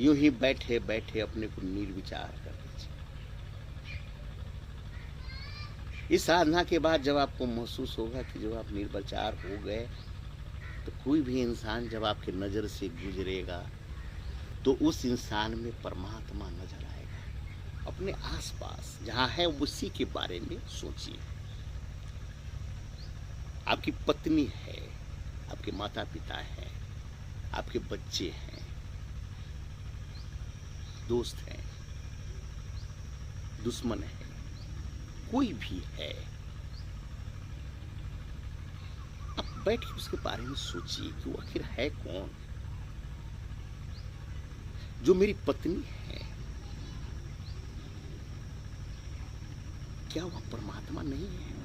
यूं ही बैठे बैठे अपने को निर्विचार कर लीजिए। इस साधना के बाद जब आपको महसूस होगा कि जब आप निर्विचार हो गए, तो कोई भी इंसान जब आपकी नज़र से गुजरेगा, तो उस इंसान में परमात्मा नजर आएगा। अपने आसपास जहाँ है उसी के बारे में सोचिए। आपकी पत्नी है, आपके माता पिता हैं, आपके बच्चे हैं, दोस्त हैं, दुश्मन है, कोई भी है। आप बैठ के उसके बारे में सोचिए कि वो आखिर है कौन। जो मेरी पत्नी है, क्या वह परमात्मा नहीं है?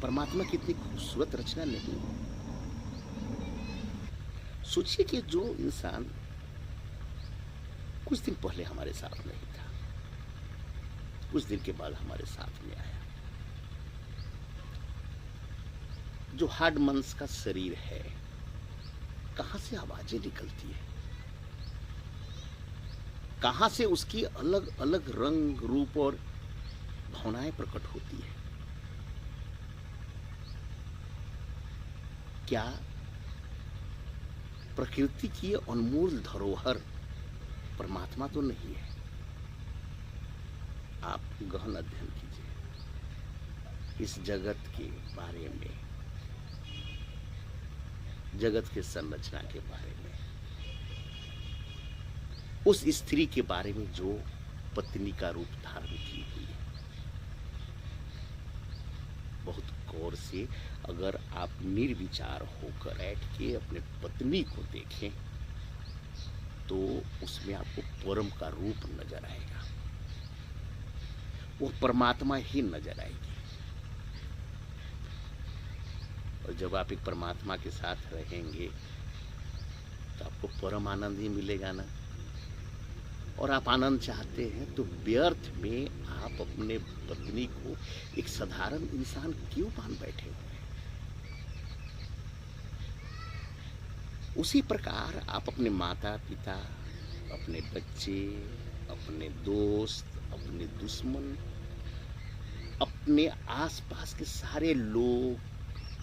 परमात्मा की इतनी खूबसूरत रचना नहीं है? सोचिए कि जो इंसान कुछ दिन पहले हमारे साथ नहीं था, कुछ दिन के बाद हमारे साथ में आया, जो हार्ड मांस का शरीर है, कहां से आवाजें निकलती है, कहां से उसकी अलग अलग रंग रूप और भावनाएं प्रकट होती है। क्या प्रकृति की अनमोल धरोहर परमात्मा तो नहीं है? आप गहन अध्ययन कीजिए इस जगत के बारे में, जगत के संरचना के बारे में, उस स्त्री के बारे में जो पत्नी का रूप धारण की हुई है। बहुत गौर से अगर आप निर्विचार होकर बैठ के अपने पत्नी को देखें, तो उसमें आपको परम का रूप नजर आएगा, वो परमात्मा ही नजर आएगी। और जब आप एक परमात्मा के साथ रहेंगे, तो आपको परम आनंद ही मिलेगा ना। और आप आनंद चाहते हैं तो व्यर्थ में आप अपने पत्नी को एक साधारण इंसान क्यों मान बैठे हुए हैं? उसी प्रकार आप अपने माता पिता, अपने बच्चे, अपने दोस्त, अपने दुश्मन, अपने आसपास के सारे लोग,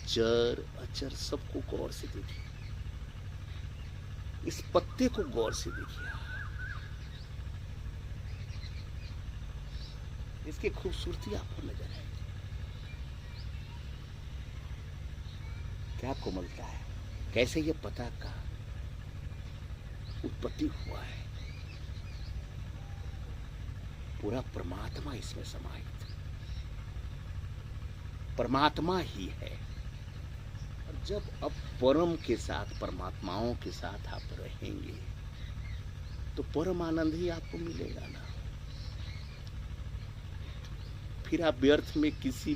चर अचर, सबको गौर से देखिए। इस पत्ते को गौर से देखिए, इसकी खूबसूरती आपको नजर आएगी। क्या कोमलता है, कैसे ये पता का उत्पत्ति हुआ है। पूरा परमात्मा इसमें समाहित, परमात्मा ही है। और जब अब परम के साथ, परमात्माओं के साथ आप रहेंगे, तो परम आनंद ही आपको मिलेगा ना। फिर आप व्यर्थ में किसी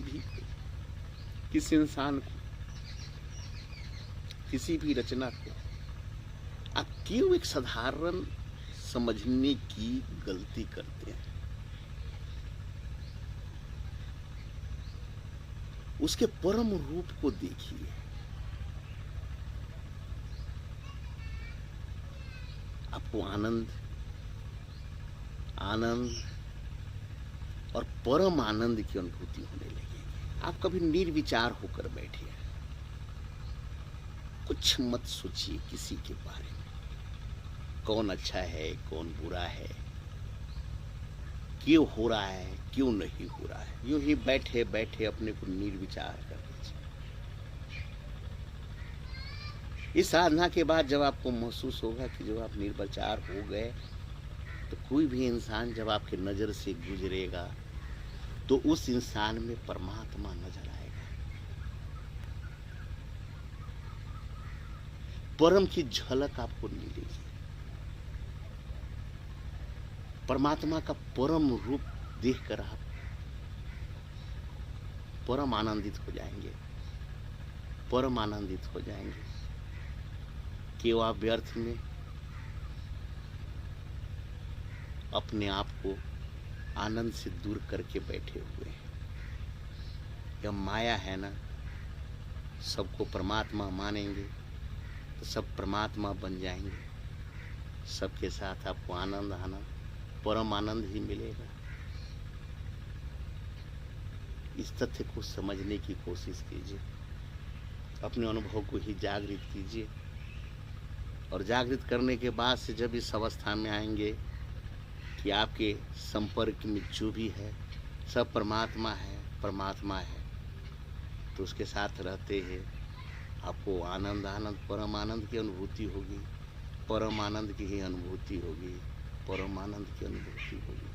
इंसान को, किसी भी रचना को आप क्यों एक साधारण समझने की गलती करते हैं? उसके परम रूप को देखिए। आपको आनंद आनंद और परम आनंद की अनुभूति होने लगेगी। आप कभी निर्विचार होकर बैठिए, कुछ मत सोचिए किसी के बारे में, कौन अच्छा है, कौन बुरा है, क्यों हो रहा है, क्यों नहीं हो रहा है। यूं ही बैठे बैठे अपने को निर्विचार कर लीजिए। इस साधना के बाद जब आपको महसूस होगा कि जब आप निर्विचार हो गए, तो कोई भी इंसान जब आपकी नज़र से गुजरेगा, तो उस इंसान में परमात्मा नजर आएगा। परम की झलक आपको मिलेगी, परमात्मा का परम रूप देखकर आप परम आनंदित हो जाएंगे, परम आनंदित हो जाएंगे। कि आप व्यर्थ में अपने आप को आनंद से दूर करके बैठे हुए हैं। यह माया है ना, सबको परमात्मा मानेंगे तो सब परमात्मा बन जाएंगे। सबके साथ आपको आनंद आनंद परम आनंद ही मिलेगा। इस तथ्य को समझने की कोशिश कीजिए, अपने अनुभव को ही जागृत कीजिए, और जागृत करने के बाद से जब इस अवस्था में आएंगे कि आपके संपर्क में जो भी है सब परमात्मा है, परमात्मा है, तो उसके साथ रहते हैं आपको आनंद आनंद परम आनंद की अनुभूति होगी, परम आनंद की ही अनुभूति होगी, परम आनंद की अनुभूति होगी।